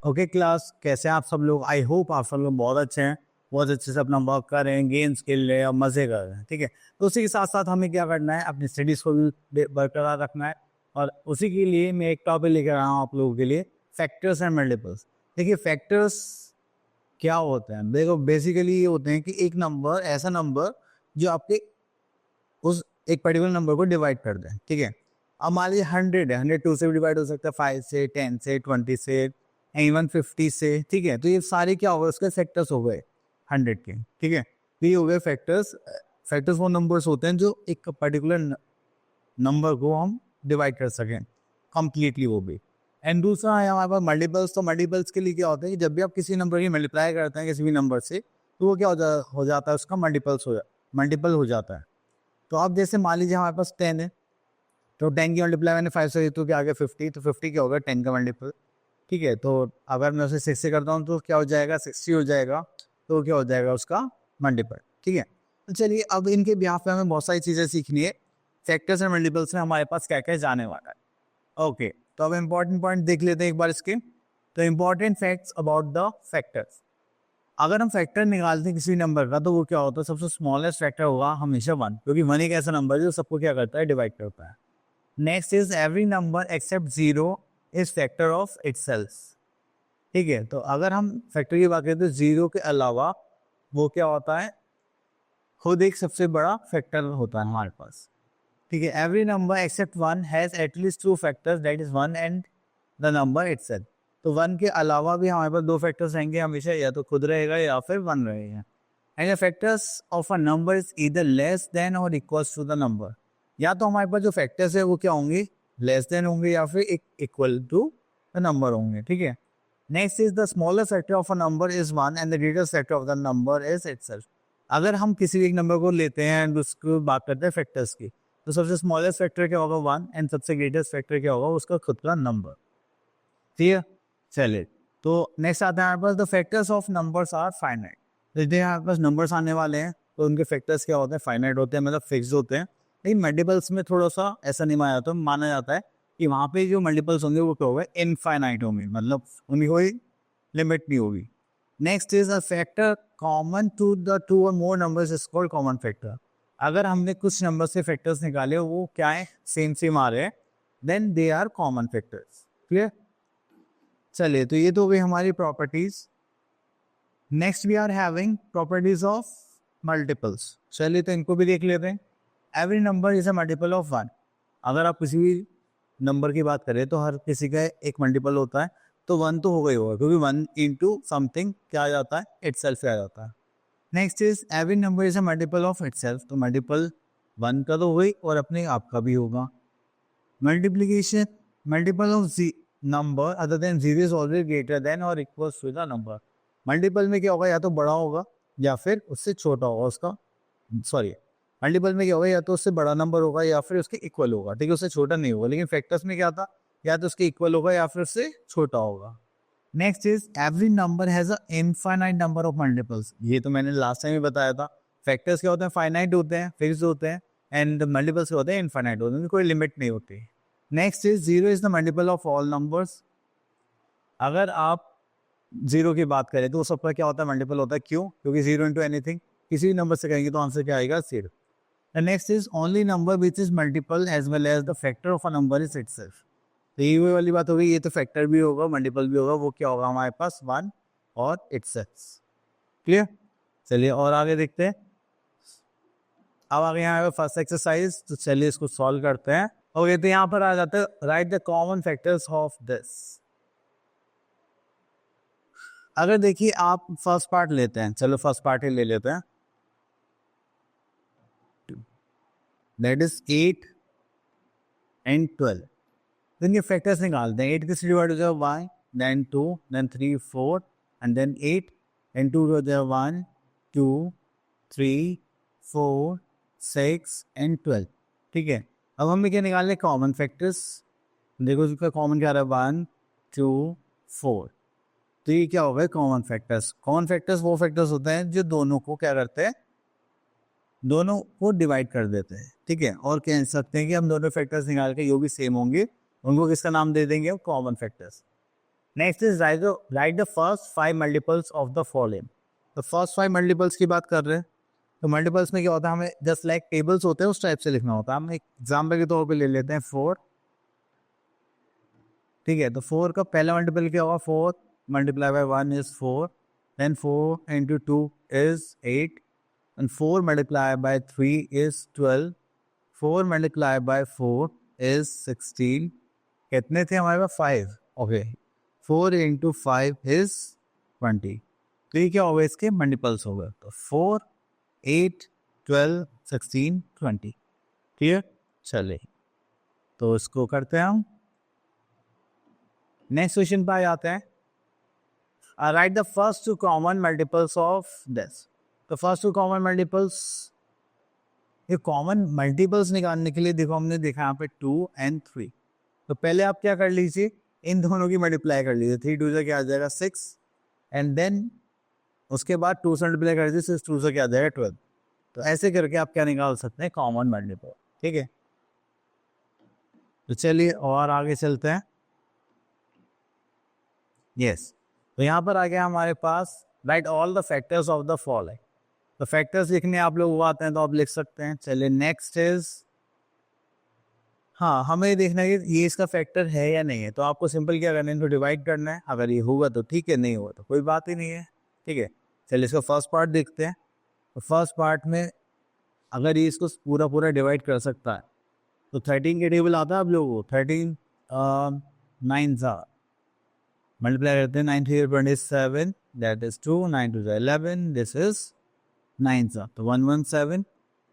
Okay class, कैसे हैं आप सब लोग? आई होप आप सब लोग बहुत अच्छे हैं, बहुत अच्छे से अपना वर्क कर रहे हैं, गेम्स खेल रहे हैं और मज़े कर रहे हैं, ठीक है। तो उसी के साथ साथ हमें क्या करना है, अपनी स्टडीज़ को भी बरकरार रखना है। और उसी के लिए मैं एक टॉपिक लेकर आया हूँ आप लोगों के लिए, फैक्टर्स एंड मल्टीपल्स। देखिए फैक्टर्स क्या होते हैं, देखो बेसिकली ये होते हैं कि एक नंबर, ऐसा नंबर जो आपके उस एक पर्टिकुलर नंबर को डिवाइड कर दें, ठीक है। अब मान लीजिए 100 है, 100 2 से भी डिवाइड हो सकता है, 5 से, 10 से, 20 से, इवन 50 से, ठीक है। तो ये सारे क्या हो गए, उसके फैक्टर्स हो गए 100 के, ठीक है। तो ये हो गए फैक्टर्स। फैक्टर्स वो नंबर्स होते हैं जो एक पर्टिकुलर नंबर को हम डिवाइड कर सकें कंप्लीटली, वो भी। एंड दूसरा है हमारे पास मल्टीपल्स। तो मल्टीपल्स के लिए क्या होता है कि जब भी आप किसी नंबर की मल्टीप्लाई करते हैं किसी भी नंबर से, तो वो क्या हो जाता है, उसका मल्टीपल हो जाता है। तो आप जैसे मान लीजिए हमारे पास 10 है, तो 10 की मल्टीप्लाई मैंने 5 से की तो क्या आ गया 50, तो 50 क्या होगा 10 का मल्टीपल, ठीक है। तो अगर मैं उसे 6 से करता हूँ तो क्या हो जाएगा 60 हो जाएगा, तो क्या हो जाएगा उसका मल्टीपल, ठीक है। तो चलिए अब इनके बिहाफ पे हमें बहुत सारी चीज़ें सीखनी है। फैक्टर्स एंड मल्टीपल्स में हमारे पास क्या क्या जाने वाला है। ओके, तो अब इम्पॉर्टेंट पॉइंट देख लेते हैं एक बार इसके। तो important facts about the factors. अगर हम फैक्टर निकालते हैं किसी नंबर का, तो वो क्या होता है, सबसे स्मॉलेस्ट फैक्टर होगा हमेशा 1, क्योंकि 1 एक ऐसा नंबर है जो सबको क्या करता है, डिवाइड करता है। Next is every number except 0 is factor of itself, ठीक है। तो अगर हम फैक्टर की बात करें तो 0 के अलावा वो क्या होता है, खुद एक सबसे बड़ा फैक्टर होता है हमारे पास, ठीक है। Every number except 1 has at least 2 factors, that is 1 and the number itself. तो 1 के अलावा भी हमारे पास 2 फैक्टर्स रहेंगे हमेशा, या तो खुद रहेगा या फिर 1 रहेगा। And the factors of a number is either less than और इक्वल्स टू द नंबर। या तो हमारे पास जो फैक्टर्स है वो क्या होंगे, लेस देन होंगे या फिर इक्वल टू द नंबर होंगे, ठीक है। Next is the smallest factor of a number is 1 and the greatest factor of the number is itself. अगर हम किसी भी एक नंबर को लेते हैं एंड उसको बात करते हैं फैक्टर्स की, तो सबसे स्मॉलेस्ट फैक्टर क्या होगा 1 एंड सबसे ग्रेटेस्ट फैक्टर क्या होगा उसका खुद का नंबर, ठीक है। चलिए, तो नेक्स्ट आता है हमारे पास the factors of numbers are finite. जैसे हमारे पास नंबर्स आने वाले हैं तो उनके फैक्टर्स क्या होते हैं, फाइनाइट होते हैं, मतलब फिक्स होते हैं। लेकिन मल्टीपल्स में थोड़ा सा ऐसा नहीं माना जाता, माना जाता है कि वहाँ पे जो मल्टीपल्स होंगे वो क्या होगा, इनफाइनाइट होंगे, मतलब उनकी कोई लिमिट नहीं होगी। Next is a factor common to the two और more numbers is called common factor. अगर हमने कुछ नंबर से फैक्टर्स निकाले, वो क्या है, सेम आ रहे हैं, then they are common factors, clear. चलिए, तो ये तो हो गई हमारी properties. Next we are having properties of multiples. चलिए, तो इनको भी देख लेते हैं। Every number is a multiple of 1। अगर आप किसी भी नंबर की बात करें तो हर किसी का एक मल्टीपल होता है, तो 1 तो हो गई होगा, क्योंकि 1 इंटू समथिंग क्या आ जाता है, इटसेल्फ आ जाता है। Next is every number is a multiple of itself. तो मल्टीपल 1 का तो हो गई और अपने आप का भी होगा। Multiplication, multiple of number other than 0 is always greater than और equals to the number. Multiple में क्या होगा, या तो बड़ा होगा या फिर उससे छोटा होगा उसका, सॉरी, मल्टीपल में क्या होगा, या तो उससे बड़ा नंबर होगा या फिर उसके इक्वल होगा, ठीक है, उससे छोटा नहीं होगा। लेकिन फैक्टर्स में क्या था, या तो उसके इक्वल होगा या फिर उससे छोटा होगा। Next is every number has a infinite number of multiples. ये तो मैंने लास्ट टाइम ही बताया था। फैक्टर्स क्या होते हैं, फाइनाइट होते हैं, फिक्स्ड होते हैं, एंड मल्टीपल्स क्या होते हैं, इनफाइनाइट होते हैं, कोई लिमिट नहीं होती। Next is 0 is the multiple of all numbers. अगर आप 0 की बात करें तो वो सबका क्या होता है, मल्टीपल होता है। क्यों? क्योंकि 0 इंटू एनीथिंग, किसी भी नंबर से कहेंगे तो आंसर क्या आएगा, 0। The next is only number which is multiple as well as the factor of a number is itself. तो ये वही वाली बात हो गई, ये तो फैक्टर भी होगा, मल्टीपल भी होगा, वो क्या होगा हमारे पास 1 और इटसेल्फ, क्लियर। चलिए और आगे देखते हैं। अब आगे यहाँ फर्स्ट एक्सरसाइज, तो चलिए इसको सॉल्व करते हैं। ओके, तो यहाँ पर आ जाता है right the common factors of this. अगर देखिए आप फर्स्ट पार्ट लेते हैं, चलो फर्स्ट पार्ट ही ले लेते हैं, दैट इज 8 एंड 12। तो इनके फैक्टर्स निकालते हैं। 8 किससे डिवाइड हो जाए, y, then 2, then 3, 4 and then 8, and 2 हो जाए 1, 2, 3, 4, 6 एंड 12, ठीक है। अब हमें क्या निकालने, कॉमन फैक्टर्स। देखो उसका कॉमन क्या रहा है, 1, 2, 4। तो ये क्या हो गए, कॉमन फैक्टर्स। कॉमन फैक्टर्स वो फैक्टर्स होते हैं जो दोनों को क्या करते हैं, दोनों को डिवाइड कर देते हैं, ठीक है। और कह सकते हैं कि हम दोनों फैक्टर्स निकाल के जो भी सेम होंगे उनको किसका नाम दे देंगे, common factors. Next is right the first 5 multiples of the following. तो फर्स्ट 5 मल्टीपल्स की बात कर रहे हैं, तो मल्टीपल्स में क्या होता है, हमें जस्ट लाइक टेबल्स होते हैं उस टाइप से लिखना होता है। हम एक एग्जाम्पल के तौर पे ले लेते हैं 4, ठीक है। तो 4 का पहला मल्टीपल क्या होगा, 4 multiply by 1 is 4, then 4 into 2 is 8, and 4 multiply by 3 is 12, 4 multiply by 4 is 16। कितने थे हमारे पास, 5, ओके। 4 into 5 is 20। तो ये क्या होगा, इसके मल्टीपल्स हो गए। तो 4, 8, 12, 16, 20, ठीक है। चलिए तो इसको करते हैं हम। नेक्स्ट क्वेश्चन पे आ जाते हैं। Right the first 2 common multiples of this. तो फर्स्ट 2 कॉमन मल्टीपल्स, ये कॉमन मल्टीपल्स निकालने के लिए देखो हमने देखा यहाँ पे 2 and 3। तो पहले आप क्या कर लीजिए, इन दोनों की मल्टीप्लाई कर लीजिए। 3 2 से क्या आ जाएगा 6, एंड देन उसके बाद 2 से मल्टीप्लाई कर दीजिए, 6 2 से क्या आ जाएगा 12। तो ऐसे करके आप क्या निकाल सकते हैं, कॉमन मल्टीपल, ठीक है। तो चलिए और आगे चलते हैं। यस, तो यहाँ पर आ गया हमारे पास right all the factors of the following. तो फैक्टर्स लिखने आप लोग वो आते हैं तो आप लिख सकते हैं। चलिए नेक्स्ट इज, हाँ हमें देखना है कि ये इसका फैक्टर है या नहीं है। तो आपको सिंपल क्या करना है, इनको डिवाइड करना है। अगर ये होगा तो ठीक है, नहीं होगा तो कोई बात ही नहीं है, ठीक है। चलिए इसका फर्स्ट पार्ट देखते हैं। तो फर्स्ट पार्ट में अगर ये इसको पूरा पूरा डिवाइड कर सकता है तो 13 के टेबल आता है आप लोगों को। 13 9 मल्टीप्लाई करते हैं, 9 3 27, दैट इज 2, 9 2 11, दिस इज 9 तो 117।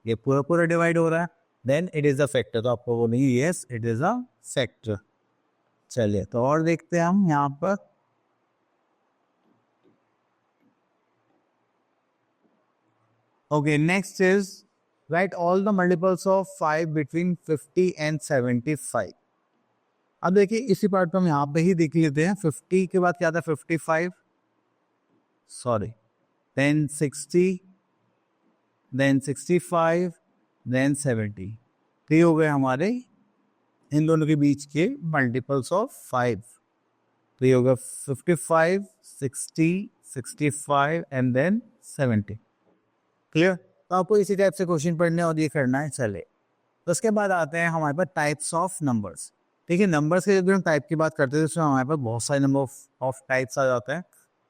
ये पूरा पूरा डिवाइड हो रहा है, then it is a factor. तो आपको बोलेंगे yes it is a factor. चलिए तो और देखते हैं हम यहाँ पर। Okay next is right all the multiples of 5 between 50 and 75। अब देखिए इसी पार्ट को हम यहाँ पे ही देख लेते हैं। 50 के बाद क्या था, 55, सॉरी, देन 60, देन 65, देन 70। तो ये हो गए हमारे इन दोनों के बीच के मल्टीपल्स ऑफ 5। तो ये होगा 55, 60, 65 एंड देन 70। क्लियर। तो आपको इसी टाइप से क्वेश्चन पढ़ने और ये करना है। चले तो उसके बाद आते हैं हमारे पास टाइप्स ऑफ नंबर्स। ठीक है, नंबर्स के जब हम टाइप की बात करते हैं तो उसमें हमारे पास बहुत सारे नंबर ऑफ टाइप्स आ जाते हैं।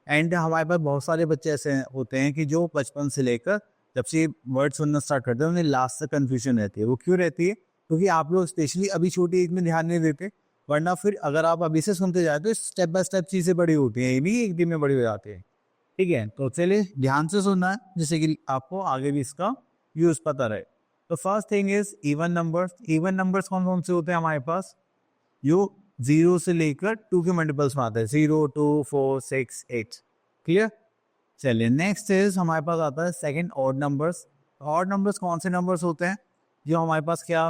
एंड हमारे पास बहुत सारे बच्चे ऐसे होते हैं कि जो बचपन से लेकर जब से वर्ड सुनना स्टार्ट करते हैं उन्हें लास्ट तक कन्फ्यूजन रहती है। वो क्यों रहती है, क्योंकि आप लोग स्पेशली अभी छोटी एज में ध्यान नहीं देते, वरना फिर अगर आप अभी से सुनते जाए तो स्टेप बाय स्टेप चीज़ें बड़ी होती हैं, ये भी एक दिन में बड़ी हो जाती है। ठीक है, तो चलिए ध्यान से सुनना है जिससे कि आपको आगे भी इसका यूज पता रहे। तो first thing is even numbers. Even numbers कौन कौन से होते हैं हमारे पास, जो 0 से लेकर 2 के मल्टीपल्स में आते हैं, 0 2 4 6 8। क्लियर। चलिए नेक्स्ट इज हमारे पास आता है second odd numbers. Odd numbers कौन से नंबर्स होते हैं जो हमारे पास क्या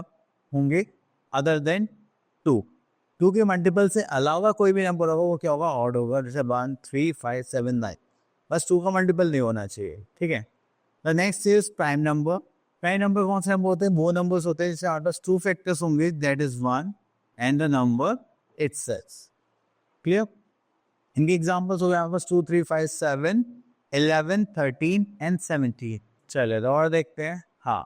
होंगे अदर देन 2। 2 के मल्टीपल से अलावा कोई भी नंबर होगा वो क्या होगा, ऑड होगा। जैसे 1 3 5 7 9, बस 2 का मल्टीपल नहीं होना चाहिए। ठीक है। The next is prime number. Prime number कौन से नंबर होते हैं, वो नंबर्स होते हैं जिससे हमारे पास 2 फैक्टर्स होंगे, that is 1 and the number itself. Clear. इनके एग्जांपल्स हो गए हमारे पास 2 3 5 7 11 13 एंड 17। चलिए तो और देखते हैं। हाँ,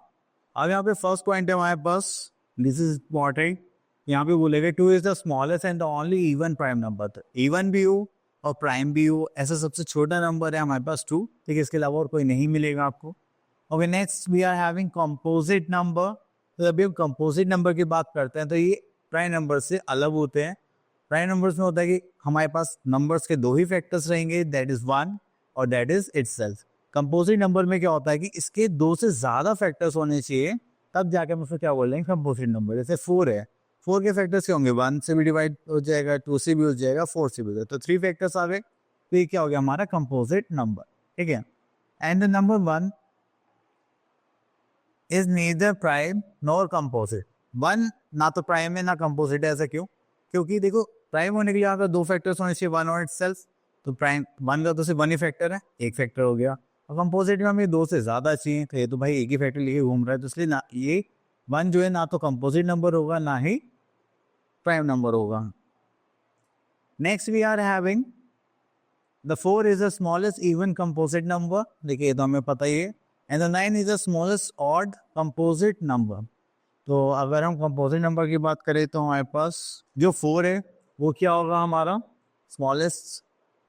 अब यहाँ पे फर्स्ट पॉइंट है हमारे पास, दिस इज इम्पॉर्टेंट। यहाँ पे बोलेगा 2 is the smallest and the only even prime number. तो इवन भी हो और प्राइम भी हो, ऐसा सबसे छोटा नंबर है हमारे पास 2। ठीक है, इसके अलावा और कोई नहीं मिलेगा आपको। Okay next we are having composite number. तो अभी हम कंपोजिट नंबर की बात करते हैं तो ये प्राइम नंबर से अलग होते हैं। प्राइम नंबर्स में होता है कि हमारे पास नंबर्स के 2 ही फैक्टर्स रहेंगे, दैट इज 1 और that is itself. Composite number में क्या होता है कि इसके 2 से ज्यादा फैक्टर्स होने चाहिए, तब जाके हम उसको क्या बोल रहे हैं, कंपोजिट नंबर। जैसे 4 है, 4 के फैक्टर्स क्या होंगे, 1 से भी डिवाइड हो जाएगा, 2 से भी हो जाएगा, 4 से भी हो जाएगा, तो 3 फैक्टर्स आ गए। तो ये क्या हो गया हमारा कंपोजिट नंबर। ठीक है। And the number 1 is neither prime nor composite. 1 ना तो प्राइम है ना कंपोजिट है। ऐसा क्यों, क्योंकि देखो प्राइम होने के लिए अगर 2 फैक्टर्स होने चाहिए, 1 और इटसेल्फ। तो प्राइम 1 का तो सिर्फ 1 ही फैक्टर है, एक फैक्टर हो गया। और कंपोजिट में हमें 2 से ज्यादा चाहिए, तो ये तो भाई एक ही फैक्टर लेके घूम रहा है, तो इसलिए ना ये 1 जो है ना तो कंपोजिट नंबर होगा ना ही प्राइम नंबर होगा। Next we are having the 4 is the smallest even composite number, देखिए ये तो हमें पता ही है, and the 9 is the smallest odd composite number. तो अगर हम कंपोजिट नंबर की बात करें तो हमारे पास जो 4 है वो क्या होगा हमारा स्मॉलेस्ट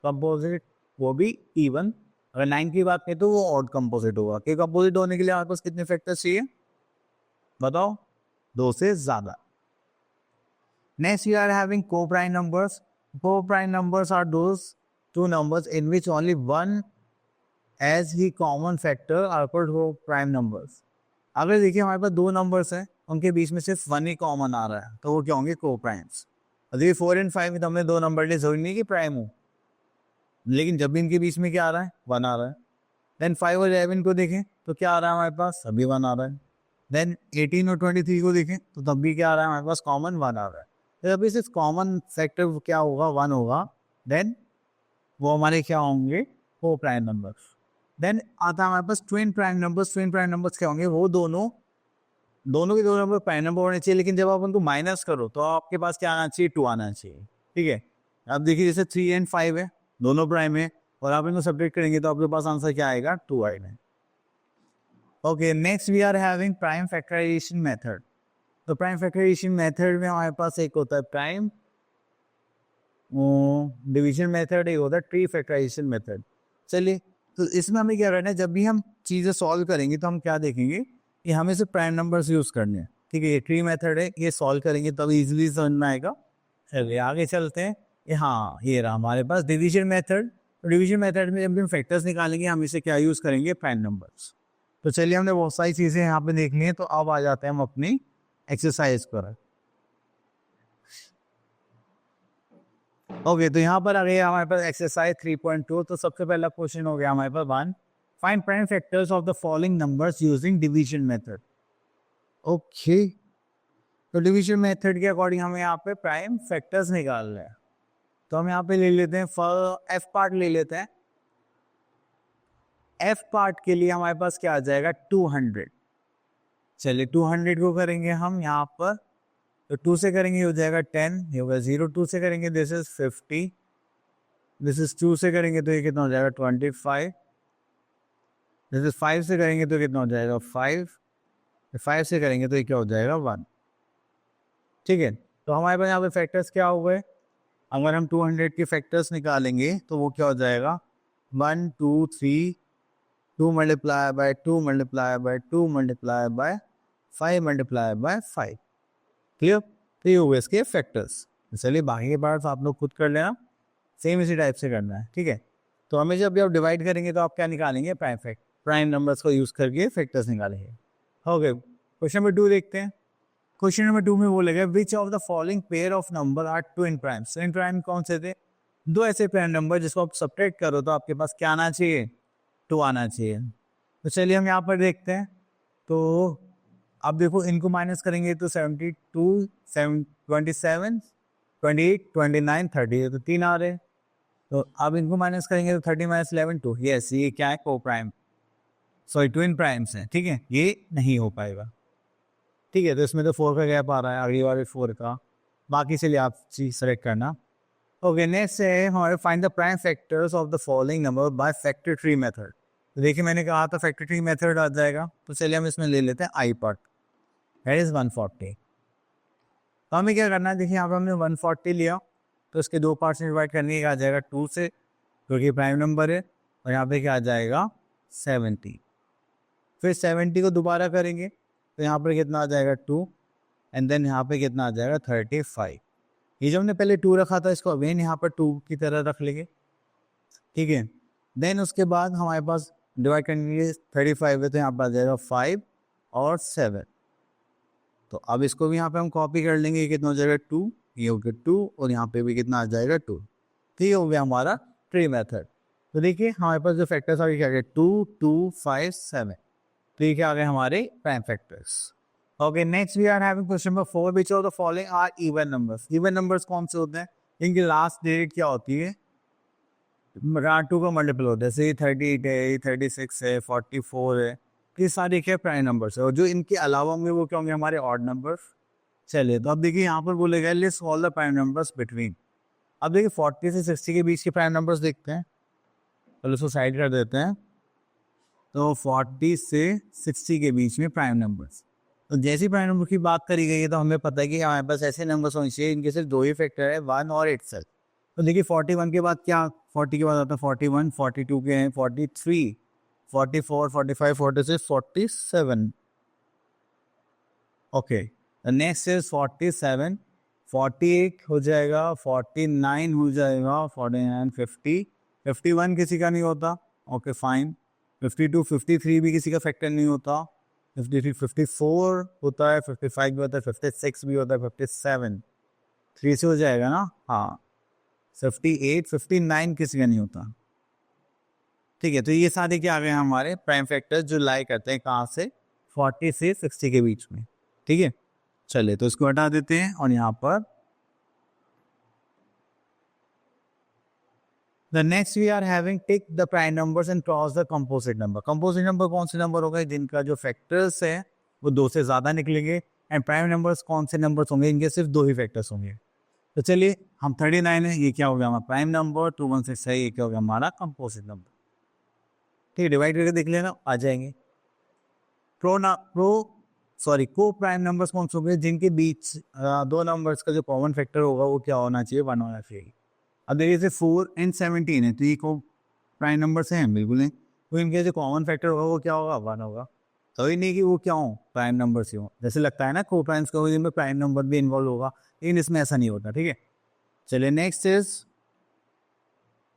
कंपोजिट, वो भी इवन। अगर 9 की बात करें तो वो ऑड कंपोजिट होगा। कि कंपोजिट होने के लिए हमारे पास कितने फैक्टर्स चाहिए बताओ, 2 से ज्यादा। Next we are having coprime numbers. Coprime numbers are those two numbers in which only one as the common factor are called prime numbers। अगर देखिए हमारे पास 2 नंबर्स हैं, उनके बीच में सिर्फ 1 ही कॉमन आ रहा है, तो वो क्या होंगे को प्राइम्स। अभी 4 और 5 में तो हमने 2 नंबर लिए, जरूरी नहीं कि प्राइम हो, लेकिन जब भी इनके बीच में क्या आ रहा है 1 आ रहा है। देन 5 और 11 को देखें तो क्या आ रहा है हमारे पास, सभी 1 आ रहा है। देन 18 और 23 को देखें तो तब भी क्या आ रहा है हमारे पास, कॉमन 1 आ रहा है। तो अभी सिर्फ कॉमन फैक्टर क्या होगा 1 होगा, देन वो हमारे क्या होंगे को प्राइम नंबर्स। देन आता है हमारे पास twin prime numbers. Twin prime numbers क्या होंगे, वो दोनों के 2 नंबर प्राइम नंबर होने चाहिए, लेकिन जब आप उनको माइनस करो तो आपके पास क्या आना चाहिए, 2 आना चाहिए। ठीक है, अब देखिए जैसे 3 एंड 5 है, दोनों प्राइम है, और आप इनको सब्ट्रैक्ट करेंगे तो आपके पास आंसर क्या आएगा, 2 आएगा। Okay, next we are having prime factorisation method. तो प्राइम फैक्टराइजेशन मेथड में हमारे पास एक होता है प्राइम डिवीजन मेथड, एक होता है ट्री फैक्टराइजेशन मेथड। चलिए, तो इसमें हमें क्या करना है, जब भी हम चीज़ें सॉल्व करेंगे तो हम क्या देखेंगे कि हमें सिर्फ प्राइम नंबर्स यूज़ करने हैं। ठीक है, ये ट्री मेथड है, ये सॉल्व करेंगे तब इजीली समझ में आएगा। चलिए आगे चलते हैं। ये हाँ, ये रहा हमारे पास डिवीजन मेथड। तो डिवीजन मेथड में जब भी हम फैक्टर्स निकालेंगे हम इसे क्या यूज़ करेंगे, प्राइम नंबर्स। तो चलिए, हमने बहुत सारी चीज़ें यहाँ पे देख ली हैं, तो अब आ जाते हैं हम अपनी एक्सरसाइज पर। ओके, तो यहाँ पर आ गई हमारे पास एक्सरसाइज 3.2। तो सबसे पहला क्वेश्चन हो गया हमारे पास 1, find prime factors of the following numbers using division method. Okay, तो डिवीजन मेथड के अकॉर्डिंग हमें यहाँ पे प्राइम फैक्टर्स निकालना है। तो हम यहाँ पे ले लेते हैं एफ पार्ट ले लेते हैं। एफ पार्ट के लिए हमारे पास क्या आ जाएगा, 200। चलिए 200 को करेंगे हम यहाँ पर, तो 2 से करेंगे हो जाएगा 10, ये होगा 0। 2 से करेंगे दिस इज 50, दिस इज 2 से करेंगे तो ये कितना हो जाएगा 25, दिस इज 5 से करेंगे तो कितना हो जाएगा 5, 5 से करेंगे तो ये क्या हो जाएगा 1। ठीक है, तो हमारे पास यहाँ पे फैक्टर्स क्या हो गए, अगर हम 200 के फैक्टर्स निकालेंगे तो वो क्या हो जाएगा 1 2 3, 2 multiply by 2 multiply by 2 multiply by 5 multiply by 5। Clear, तो ये हुए इसके फैक्टर्स। चलिए बाकी के पार्ट्स आप लोग खुद कर लेना, सेम इसी टाइप से करना है। ठीक है, तो हमें जब भी आप डिवाइड करेंगे तो आप क्या निकालेंगे, प्राइम नंबर्स को यूज़ करके फैक्टर्स निकालेंगे। हो गए, क्वेश्चन नंबर 2 देखते हैं। क्वेश्चन नंबर 2 में बोलेगा which of the following pair of number are twin primes. Twin prime कौन से थे, 2 ऐसे प्राइम नंबर जिसको आप सब्ट्रैक्ट करो तो आपके पास क्या आना चाहिए, 2 आना चाहिए। तो चलिए हम यहाँ पर देखते हैं। तो अब देखो इनको माइनस करेंगे तो 72 27 28 29 30, तो 3 आ रहे। तो अब इनको माइनस करेंगे तो 30 माइनस 11 2। यस, ये क्या है, को प्राइम, सॉरी ट्विन प्राइम्स हैं। ठीक है, ये नहीं हो पाएगा। ठीक है, तो इसमें तो 4 का गैप आ रहा है, अगली बार भी 4 का, बाकी से लिए आप चीज सेलेक्ट करना। ओके, नेक्स्ट है हमारे find the prime factors of the following number by factor tree method. तो देखिए मैंने कहा था फैक्टर ट्री मेथड आ जाएगा, तो चलिए हम इसमें ले लेते हैं आई पार्ट, दैट इज 140। तो हमें क्या करना है, देखिए यहाँ पर हमने 140 लिया, तो इसके 2 पार्ट्स में डिवाइड करने का आ जाएगा 2 से, क्योंकि प्राइम नंबर है, और यहाँ पे क्या आ जाएगा 70। फिर 70 को दोबारा करेंगे तो यहाँ पर कितना आ जाएगा 2, एंड देन यहाँ पे कितना आ जाएगा 35। ये जो हमने पहले 2 रखा था इसको अगेन यहाँ पर 2 की तरह रख लेंगे। ठीक है, देन उसके बाद हमारे पास डिवाइड करने के लिए 35 है, तो यहाँ पर आ जाएगा 5 और 7। तो अब इसको भी यहाँ पे हम कॉपी कर लेंगे, ये कितना हो जाएगा 2, ये हो गया 2, और यहाँ पे भी कितना आ जाएगा 2। तो ये हो गया हमारा ट्री मेथड। तो देखिए हमारे पास जो फैक्टर्स आ गए क्या गए 2 2 5 7, तो ये क्या आ गए हमारे prime factors. Okay, next we are having question number 4, which of the following are even numbers. Even numbers कौन से होते हैं, इनकी लास्ट डिजिट क्या होती है, 2 का मल्टीपल होता है, जैसे 38 है, 36 है, 44 है, ये सारे क्या प्राइम नंबर्स है, और जो इनके अलावा होंगे वो क्या होंगे हमारे ऑड नंबर्स। चलिए, तो अब देखिए यहाँ पर बोलेगा list all the prime numbers between. अब देखिए 40 से 60 के बीच के प्राइम नंबर्स देखते हैं, चलो उसको साइड कर देते हैं। तो 40 से 60 के बीच में प्राइम नंबर्स, तो जैसी प्राइम नंबर की बात करी गई है तो हमें पता है कि हमारे पास ऐसे नंबर्स होने चाहिए इनके सिर्फ दो ही फैक्टर है, 1 और इटसेल्फ। तो देखिए 41 के बाद क्या, 40 के बाद आता है 41, 42 के हैं 43, 44, 45, 46, 47। ओके, नेक्स्ट इज 47, 48 हो जाएगा, 49 हो जाएगा, 49, 50, 51 किसी का नहीं होता, ओके फाइन। 52, 53 भी किसी का फैक्टर नहीं होता, 53, 54 होता है, 55 भी होता है, 56 भी होता है, 57 3 से हो जाएगा ना, हाँ। 58, 59 किसी का नहीं होता, ठीक है। तो ये सारे क्या आ गए हमारे प्राइम फैक्टर्स जो लाई करते हैं कहाँ से, 40 से 60 के बीच में, ठीक है। चलिए तो इसको हटा देते हैं और यहाँ पर the next we are having tick the prime numbers and cross the composite number. Composite number कौन से नंबर होगा जिनका जो फैक्टर्स है वो 2 से ज्यादा निकलेंगे, एंड प्राइम नंबर्स कौन से नंबर्स होंगे इनके सिर्फ 2 ही फैक्टर्स होंगे। तो चलिए हम 39 है, ये क्या हो गया हमारा प्राइम नंबर, 216 है, ये क्या हो गया हमारा कंपोजिट नंबर, ठीक है। डिवाइड करके देख लेना, आ जाएंगे। को प्राइम नंबर्स कौन से होंगे जिनके बीच दो नंबर्स का जो कॉमन फैक्टर होगा वो क्या होना चाहिए, 1 होना चाहिए। अब देखिए जैसे 4 एंड 17 है, तो ये को प्राइम नंबर से हैं बिल्कुल नहीं, तो इनके जो कॉमन फैक्टर होगा वो क्या होगा, 1 होगा। कभी नहीं कि वो क्या हो, प्राइम नंबर से हो, जैसे लगता है ना को प्राइम्स का जिनमें प्राइम नंबर भी इन्वॉल्व होगा, लेकिन इसमें ऐसा नहीं होता, ठीक है। चलिए next is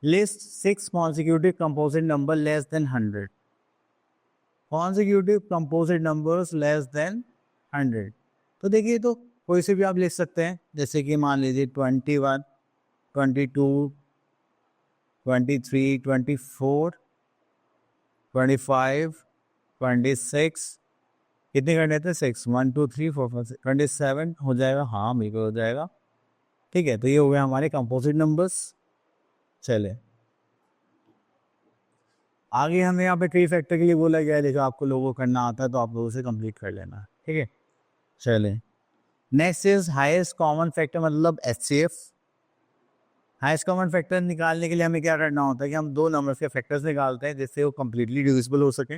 list 6 consecutive composite number less than 100। Consecutive composite numbers less than 100, तो देखिए तो कोई से भी आप लिख सकते हैं, जैसे कि मान लीजिए 21, 22, 23, 24, 25, 26, कितने कर लेते हैं 6, 1 2 3 4 5 6, 27 हो जाएगा, हाँ बिल्कुल हो जाएगा, ठीक है। तो ये हो गया हमारे कंपोजिट नंबर्स। चले आगे हमें यहाँ पे ट्री फैक्टर के लिए बोला गया है, देखो आपको लोगों करना आता है तो आप लोगों से कंप्लीट कर लेना, ठीक है। चले next is highest common factor, मतलब HCF। हाईएस्ट कॉमन फैक्टर निकालने के लिए हमें क्या करना होता है कि हम दो नंबर्स के फैक्टर्स निकालते हैं जिससे वो कंप्लीटली डिविजिबल हो सके,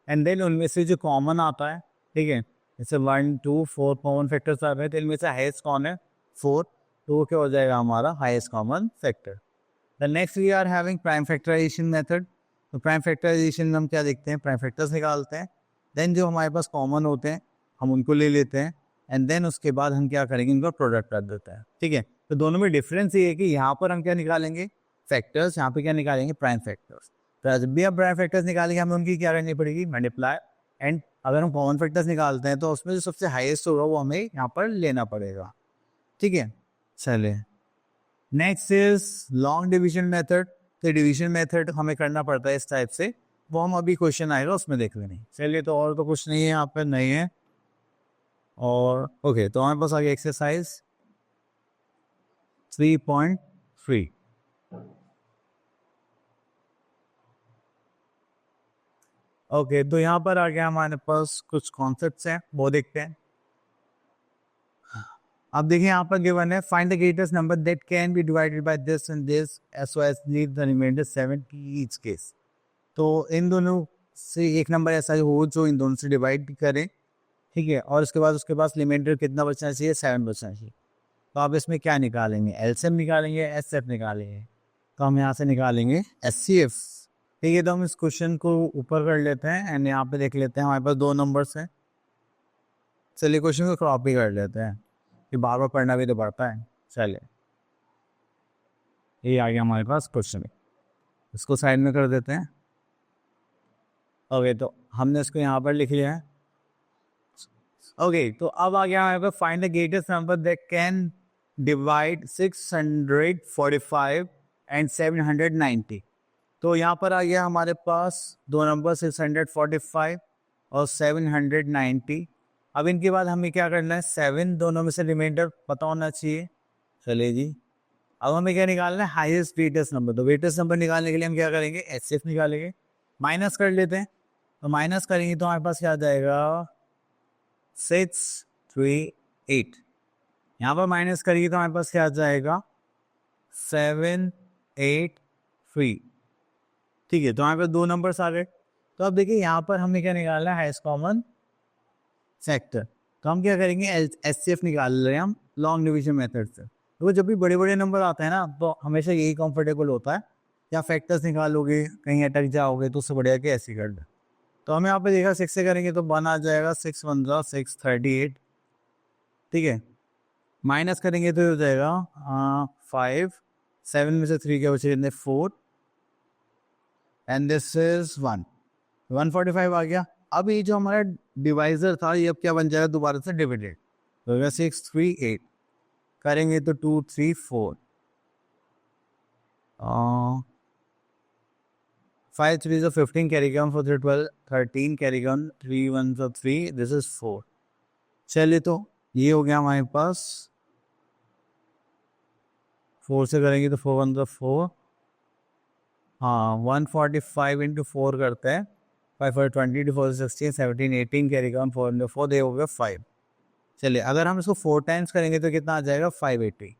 एंड देन उनमें से जो कॉमन आता है, ठीक है, जैसे 1 2 4 कॉमन फैक्टर्स आ रहे हैं, तो इनमें से हाईएस्ट कौन है, 4, तो वो क्या हो जाएगा हमारा highest common factor. The next we are having prime factorisation method. तो प्राइम फैक्टराइजेशन में हम क्या देखते हैं, प्राइम फैक्टर्स निकालते हैं, देन जो हमारे पास कॉमन होते हैं हम उनको ले लेते हैं, एंड देन उसके बाद हम क्या करेंगे, इनका प्रोडक्ट कर देते हैं, ठीक है। तो दोनों में डिफरेंस ये है कि यहाँ पर हम क्या निकालेंगे, फैक्टर्स, यहाँ पे क्या निकालेंगे, प्राइम फैक्टर्स। तो जब भी हम प्राइम फैक्टर्स निकालेंगे हमें उनकी क्या करनी पड़ेगी, मल्टीप्लाई, एंड अगर हम कॉमन फैक्टर्स निकालते हैं तो उसमें जो सबसे हाईएस्ट होगा वो हमें यहाँ पर लेना पड़ेगा, ठीक है। चलिए next is long division method. तो डिवीजन मेथड हमें करना पड़ता है इस टाइप से, वो हम अभी क्वेश्चन आएगा उसमें देख लेंगे। चलिए तो और तो कुछ नहीं है यहाँ पे, नहीं है, और ओके तो हमारे पास आ गया एक्सरसाइज 3.3। ओके तो यहाँ पर आ गया हमारे पास कुछ कॉन्सेप्ट्स हैं, वो देखते हैं। अब देखिए यहाँ पर गिवन है find the greatest number that can be divided by this and this as well as leave the remainder 7 की ईच केस। तो इन दोनों से एक नंबर ऐसा हो जो इन दोनों से डिवाइड करे, ठीक है, और उसके बाद उसके पास रिमाइंडर कितना बचना चाहिए, 7 बचना चाहिए। तो आप इसमें क्या निकालेंगे, एलसीएम निकालेंगे, एचसीएफ निकालेंगे। तो हम यहाँ से निकालेंगे एचसीएफ, ठीक है। तो हम इस क्वेश्चन को ऊपर कर लेते हैं एंड यहाँ पे देख लेते हैं हमारे पास दो नंबर्स हैं। चलिए क्वेश्चन को क्रॉप भी कर लेते हैं कि बार बार पढ़ना भी तो पड़ता है। चलिए ये आ गया हमारे पास क्वेश्चन, इसको साइड में कर देते हैं। ओके तो हमने इसको यहाँ पर लिख लिया है। ओके तो अब आ गया हमारे पास find the greatest number that can divide 645 and 790। तो यहाँ पर आ गया हमारे पास दो नंबर 645 और 790। अब इनके बाद हमें क्या करना है, 7 दोनों में से रिमाइंडर पता होना चाहिए। चलिए जी अब हमें क्या निकालना है, हाईएस्ट ग्रेटेस्ट नंबर। तो ग्रेटेस्ट नंबर निकालने के लिए हम क्या करेंगे, एचसीएफ निकालेंगे, माइनस कर लेते हैं। तो माइनस करेंगे तो हमारे पास क्या आ जाएगा 638। यहाँ पर माइनस करिए तो हमारे पास क्या आ जाएगा 7, 8, 3। ठीक है, तो यहाँ पे 2 नंबर्स आ गए। तो अब देखिए यहाँ पर हमें क्या निकालना है, हाईएस्ट कॉमन फैक्टर। तो हम क्या करेंगे, एचसीएफ निकाल रहे हैं हम लॉन्ग डिवीजन मेथड से। तो जब भी बड़े बड़े नंबर आते हैं ना, तो हमेशा यही कंफर्टेबल होता है, या फैक्टर्स निकालोगे कहीं अटक जाओगे तो उससे बढ़िया कि ऐसे कर दे। तो हम यहाँ पे देखा 6 से करेंगे तो 1 आ जाएगा, 6 1 6 38। ठीक है, माइनस करेंगे तो हो जाएगा 5, 7 में से 3 के बचे 4, एंड दिस इज 145 आ गया। अब ये जो हमारा डिवाइजर था ये अब क्या बन जाएगा, दोबारा से डिविडेड। तो 6 3 8 करेंगे तो 2 3 4, 5 3 is 15 carry on, 4 3 12 13 carry on, 3 1 3, this is 4। चलिए, तो ये हो गया हमारे पास। 4 से करेंगे तो 4 1 4, हाँ 145 इंटू 4 करते हैं, 5 4 20, 4 16 17 18 कैरी ऑन, 4 इंटू 4 दे हो गया 5। चलिए, अगर हम इसको 4 टाइम्स करेंगे तो कितना आ जाएगा, 580।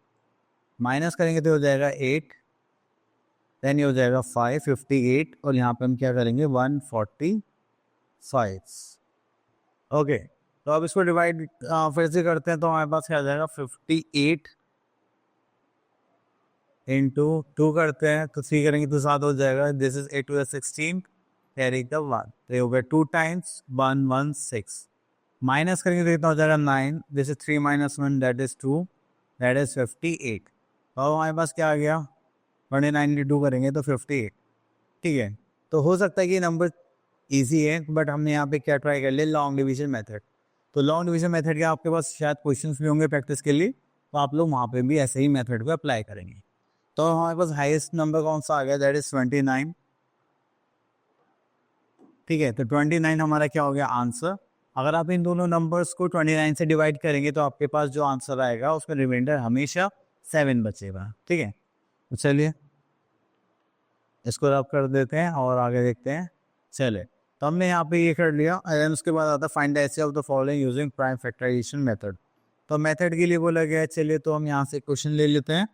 माइनस करेंगे तो हो जाएगा 8, देन ये हो जाएगा 558, और यहाँ पे हम क्या करेंगे 145। ओके, तो अब इसको डिवाइड फिर से करते हैं, तो हमारे पास क्या आ जाएगा 58 इंटू 2 करते हैं तो 3 करेंगे तो 7 हो जाएगा। This is 8 to the 16 carry the 1, तो ये हो गया 2 टाइम्स 116। माइनस करेंगे तो कितना हो जाएगा 9, this is 3 minus 1 that is 2, that is 58। तो अब हमारे पास क्या आ गया, 92 करेंगे तो 58। ठीक है, तो हो सकता है कि नंबर ईजी है, बट हमने यहाँ पे क्या ट्राई कर लिया, लॉन्ग डिवीजन मेथड। तो लॉन्ग डिवीजन मेथड के आपके पास शायद क्वेश्चंस भी होंगे प्रैक्टिस के लिए, तो आप लोग वहाँ पे भी ऐसे ही मेथड को अप्लाई करेंगे। तो हमारे पास हाईएस्ट नंबर कौन सा आ गया, दैट इज 29। ठीक है, तो 29 हमारा क्या हो गया आंसर। अगर आप इन दोनों नंबर्स को 29 से डिवाइड करेंगे तो आपके पास जो आंसर आएगा उसमें रिमाइंडर हमेशा 7 बचेगा। ठीक है, तो चलिए इसको रब कर देते हैं और आगे देखते हैं। चले, तो हमने यहाँ पे ये कर लिया, एंड उसके बाद आता find the HCF of the following using prime factorisation method. तो मेथड के लिए बोला गया है, चलिए तो हम यहाँ से क्वेश्चन ले लेते हैं,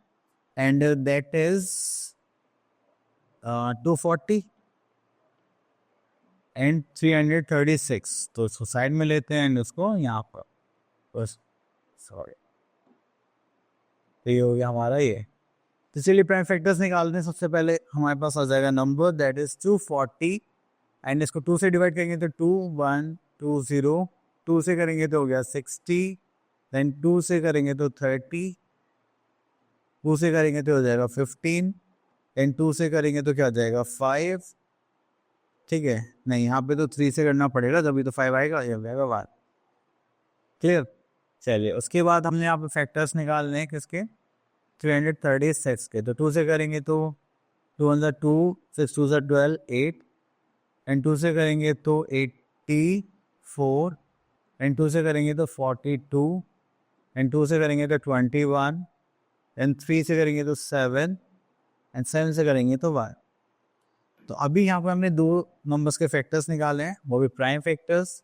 एंड दैट इज 240 एंड 336। तो इसको साइड में लेते हैं एंड उसको यहाँ पर बस, सॉरी, तो ये हो गया हमारा ये। तो चलिए प्राइम फैक्टर्स निकालते हैं। सबसे पहले हमारे पास आ जाएगा नंबर दैट इज 240, एंड इसको 2 से डिवाइड करेंगे तो 2 1 2 0, 2 से करेंगे तो हो गया 60, देन 2 से करेंगे तो 30, 2 से करेंगे तो हो जाएगा 15, एंड 2 से करेंगे तो क्या हो जाएगा 5। ठीक है, नहीं यहाँ पे तो 3 से करना पड़ेगा तभी तो 5 आएगा, ये आएगा बात क्लियर। चलिए, उसके बाद हमने यहाँ पे फैक्टर्स निकालने हैं किसके, 336 के। तो 2 से करेंगे तो 2 1 2, 6 2 12 8, एंड 2 से करेंगे तो 84, एंड 2 से करेंगे तो 42, एंड 2 से करेंगे तो 21, एंड 3 से करेंगे तो 7, एंड 7 से करेंगे तो 1। तो अभी यहाँ पे हमने 2 नंबर्स के फैक्टर्स निकाले हैं, वो भी प्राइम फैक्टर्स।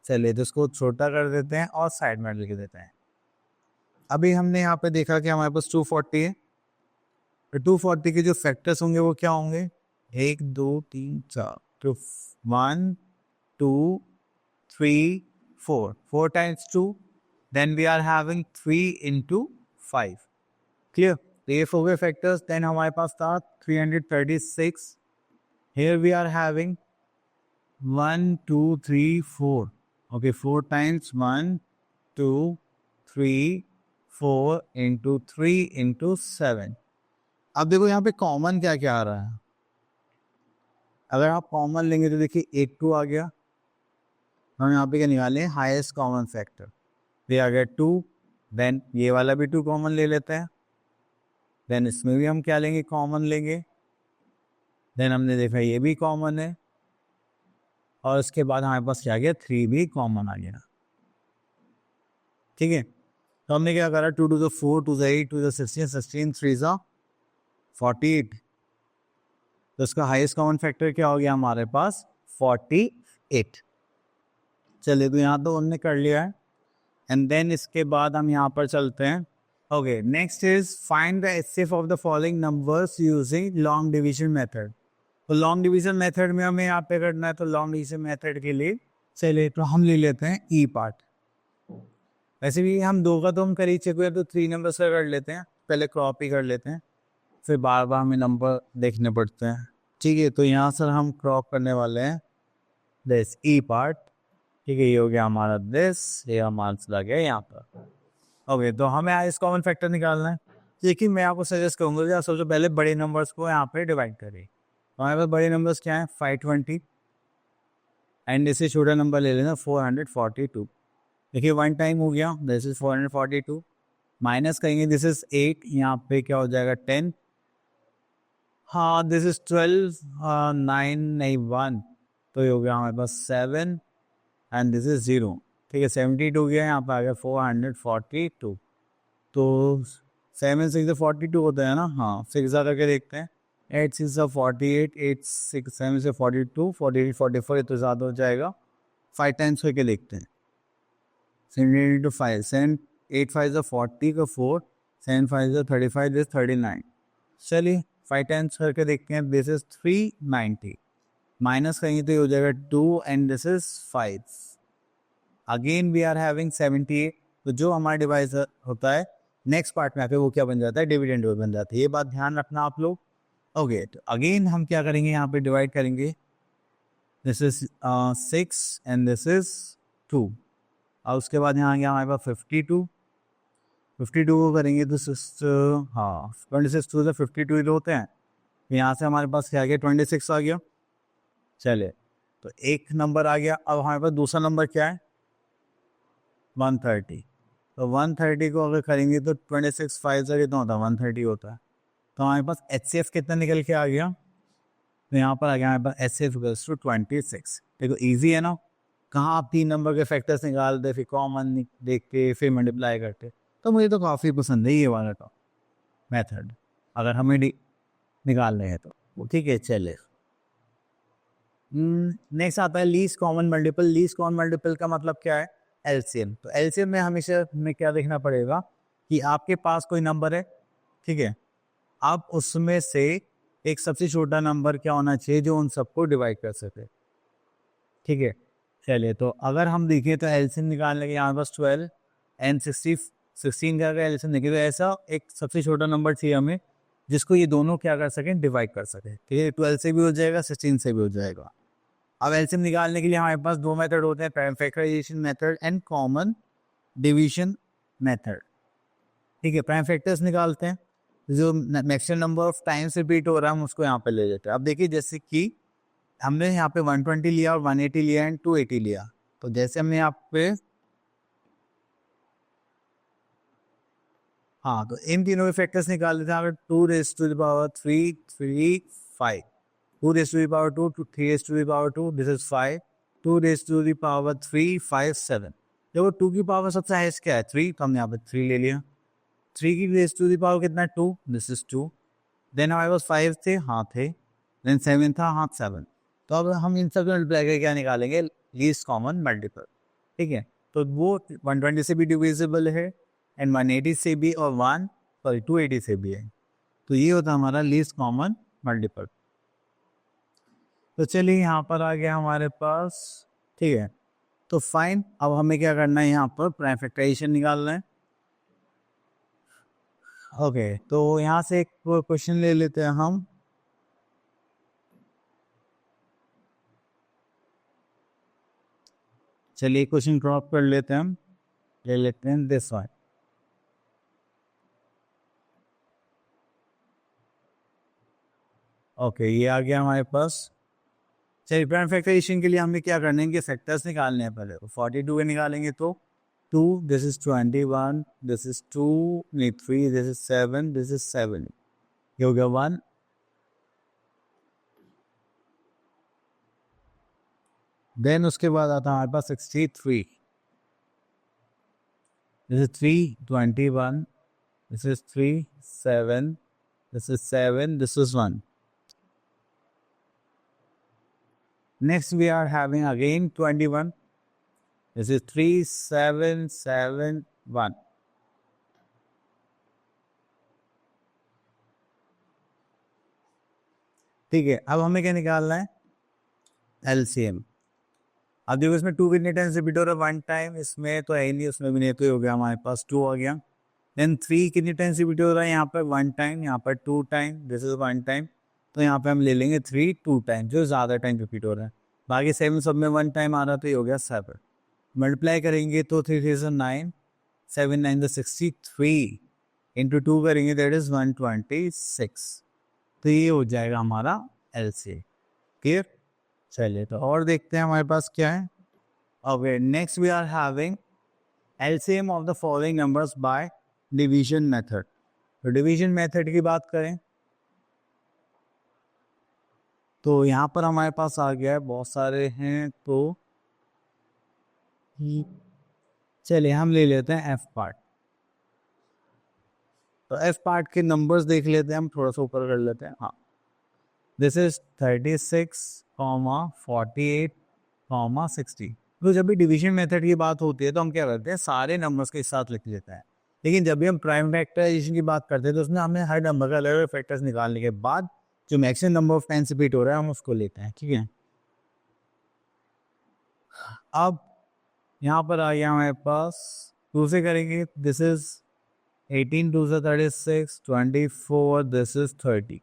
चलिए, तो इसको छोटा कर देते हैं और साइड में लिख देते हैं। अभी हमने यहाँ पे देखा कि हमारे पास 240 है, तो 240 के जो फैक्टर्स होंगे वो क्या होंगे, 1 2 3 4, तो 1 2 3 4, 4 times 2, then we are having 3 into 5। Clear, तो ये हो गए फैक्टर्स। देन हमारे पास था 336, here we are having 1 2 3 4, okay, 4 times 1 2 3 4 into 3 into 7। अब देखो यहाँ पे कॉमन क्या क्या आ रहा है, अगर आप कॉमन लेंगे तो देखिए 1 2 आ गया, हम यहाँ पे क्या निकालें, हाईएस्ट कॉमन फैक्टर, ये आ गया 2, देन ये वाला भी 2 कॉमन ले लेते हैं, देन इसमें भी हम क्या लेंगे, कॉमन लेंगे, देन हमने देखा ये भी कॉमन है, और उसके बाद हमारे पास क्या आ गया, 3 भी कॉमन आ गया। ठीक है, तो हमने क्या करा, 2 to the 4 to the 8 to the 16, 16 3 जा 48, तो इसका हाईएस्ट कॉमन फैक्टर क्या हो गया हमारे पास, 48। चलिए, तो यहाँ तो हमने कर लिया है, एंड देन इसके बाद हम यहाँ पर चलते हैं, Okay, next is find the HCF of the following numbers using long division method. तो लॉन्ग डिवीजन मेथड में हमें यहाँ पे करना है, तो लॉन्ग डिवीजन मेथड के लिए चलिए तो हम ले लेते हैं ई पार्ट। वैसे भी हम दो का तो हम कर ही चुके, तो 3 नंबर से कर लेते हैं, पहले क्रॉप ही कर लेते हैं, फिर बार बार हमें नंबर देखने पड़ते हैं। ठीक है, तो यहाँ सर हम क्रॉप करने वाले हैं दिस ई पार्ट। ठीक है, ये हो गया हमारा दिस, ये हमारा चला गया यहाँ पर। ओके, तो हमें इस कॉमन फैक्टर निकालना है। लेकिन मैं आपको सजेस्ट करूँगा कि आप सबसे पहले बड़े नंबर्स को यहाँ पे डिवाइड करें। तो हमारे पास बड़े नंबर्स क्या हैं, 520 एंड इससे छोटा नंबर ले लेना 442। देखिए 1 टाइम हो गया, दिस इज 442, माइनस करेंगे दिस इज 8, यहाँ पे क्या हो जाएगा 10, हाँ दिस इज 12, 9 नहीं 1, तो ये हो गया हमारे पास 7 एंड दिस इज 0। ठीक है, 72 गया, यहाँ पे आ गया 442। तो 7 6 42 होता है ना, हाँ 6 करके देखते हैं, 8 6 48, 8 6 7 से 42, 48 44, ये तो ज़्यादा हो जाएगा, 5 टाइम्स करके देखते हैं। 7 इंटू 5, 7 8 5 से 40 का 4, 7 5 से 35, दिस 39। चलिए 5 टाइम्स करके देखते हैं, दिस इज 390, माइनस करेंगे तो ये हो जाएगा 2 and this is 5। Again we are having 78। तो जो हमारा डिवाइजर होता है नेक्स्ट पार्ट में आके वो क्या बन जाता है, डिविडेंड बन जाता है, ये बात ध्यान रखना आप लोग। ओके, तो अगेन हम क्या करेंगे, यहाँ पे डिवाइड करेंगे, this is 6 and this is 2, और उसके बाद यहाँ आ गया हमारे पास 52 को करेंगे तो हाँ 26 2 से 52 होते हैं, यहाँ से हमारे पास क्या आ गया 26 आ गया। चलिए, तो एक नंबर आ गया, अब हमारे पास दूसरा नंबर क्या है 130। तो 130 को अगर करेंगे तो 26 5 से कितना होता है 130 होता है। तो हमारे पास HCF कितना निकल के आ गया, तो यहाँ पर आ गया हमारे पास HCF इक्वल्स टू 26। देखो ईजी है ना, कहाँ आप 3 नंबर के फैक्टर्स निकालते, फिर कॉमन देख के फिर मल्टीप्लाई करते। तो मुझे तो काफ़ी पसंद है ये वाला का मेथड, अगर हमें निकालने हैं तो। ठीक है, चले नेक्स्ट आता है least common multiple. Least common multiple का मतलब क्या है, एलसीएम। तो एलसीएम में हमेशा हमें क्या देखना पड़ेगा कि आपके पास कोई नंबर है, ठीक है, आप उसमें से एक सबसे छोटा नंबर क्या होना चाहिए जो उन सबको डिवाइड कर सके। ठीक है, चलिए, तो अगर हम देखें तो एलसीएम निकालने के यहाँ पास 12 एंड 16 का अगर एलसीएम देखें तो ऐसा एक सबसे छोटा नंबर चाहिए हमें जिसको ये दोनों क्या कर सकें, डिवाइड कर सकें। ठीक है, 12 से भी हो जाएगा, 16 से भी हो जाएगा। अब एलसीएम निकालने के लिए हमारे पास 2 मेथड होते हैं, prime factorisation method and common division method. ठीक है, प्राइम फैक्टर्स निकालते हैं, जो maximum number of times repeat हो रहा है हम उसको यहाँ पे ले लेते हैं। अब देखिए जैसे कि हमने यहाँ पे 120 लिया और 180 लिया एंड 280 लिया, तो जैसे हमने यहाँ पे हाँ, तो इन तीनों के फैक्टर्स निकाल लेते हैं। अगर 2 raise to the power 3 3 5, 2 raise to the power 2 3 raise to the power 2, this is 5, 2 raise to the power 3 5 7। देखो 2 की पावर सबसे हाईएस्ट क्या है 3, तो हमने यहाँ पे 3 ले लिया। 3 की रेज़ टू द पावर कितना है 2, दिस इज 2। देन हमारे पास 5 थे, हाँ थे, देन 7 था, हाँ 7। तो अब हम इन सब मल्टीप्लाई करके क्या निकालेंगे, लीस्ट कॉमन मल्टीपल। ठीक है, तो वो 120 से भी डिविजिबल है एंड 180 से भी, और 280 से भी है। तो ये होता है हमारा लीस्ट कॉमन मल्टीपल। तो चलिए यहाँ पर आ गया हमारे पास। ठीक है, तो फाइन, अब हमें क्या करना है, यहाँ पर प्राइम फैक्टराइजेशन निकालना है। ओके, तो यहाँ से एक क्वेश्चन ले लेते हैं हम। चलिए क्वेश्चन ड्रॉप कर लेते हैं, हम ले लेते हैं दिस वन। ओके, ये आ गया हमारे पास। चलिए प्राइम फैक्टराइजेशन के लिए हमें क्या करना है कि फैक्टर्स निकालने हैं। पहले 42 के निकालेंगे तो 2, दिस इज 21, दिस इज 2 नहीं 3, दिस इज 7, दिस इज 7, ये हो गया 1। देन उसके बाद आता है हमारे पास 63, this is 3 21, this is 3 7, this is 7, this is 1। Next we are having again 21. This is 3 7 7 1. ठीक है, अब हमें क्या निकालना है, एलसीएम। अब देखो इसमें 2 कितने टाइम्स रिपीट हो रहा है, 1 टाइम, इसमें तो है ही नहीं, उसमें भी नहीं, तो हो गया हमारे पास 2 आ गया। देन 3 कितने टाइम्स रिपीट हो रहा है, यहाँ पर 1 टाइम, यहाँ पर 2 टाइम, दिस इज 1 टाइम, तो यहाँ पे हम ले लेंगे 3 2 टाइम, जो ज़्यादा टाइम रिपीट हो रहा है। बाकी 7 सब में 1 टाइम आ रहा, तो ये हो गया 7। मल्टीप्लाई करेंगे तो 3 3 9, 7 9 63, इंटू 2 करेंगे दैट इज 126, तो ये हो जाएगा हमारा एलसीएम। क्लियर? चलिए तो और देखते हैं हमारे पास क्या है। Okay, next we are having LCM of the following numbers by division method. तो डिवीजन मेथड की बात करें तो यहाँ पर हमारे पास आ गया है, बहुत सारे हैं, तो चलिए हम ले लेते हैं एफ पार्ट। तो एफ पार्ट के नंबर्स देख लेते हैं हम, थोड़ा सा ऊपर कर लेते हैं। हाँ, दिस इज 36, 48, 60। तो जब भी डिवीजन मेथड की बात होती है तो हम क्या करते हैं, सारे नंबर्स के साथ लिख लेते हैं। लेकिन जब भी हम प्राइम फैक्टराइजेशन की बात करते हैं तो उसमें हमें हर नंबर का अलग अलग फैक्टर्स निकालने के बाद जो maximum number of times repeat हो रहा है हम उसको लेते हैं। ठीक है, अब यहाँ पर आ गया हमारे पास, 2 से करेंगे, दिस इज 18, 2 से 36, 24, दिस इज 30।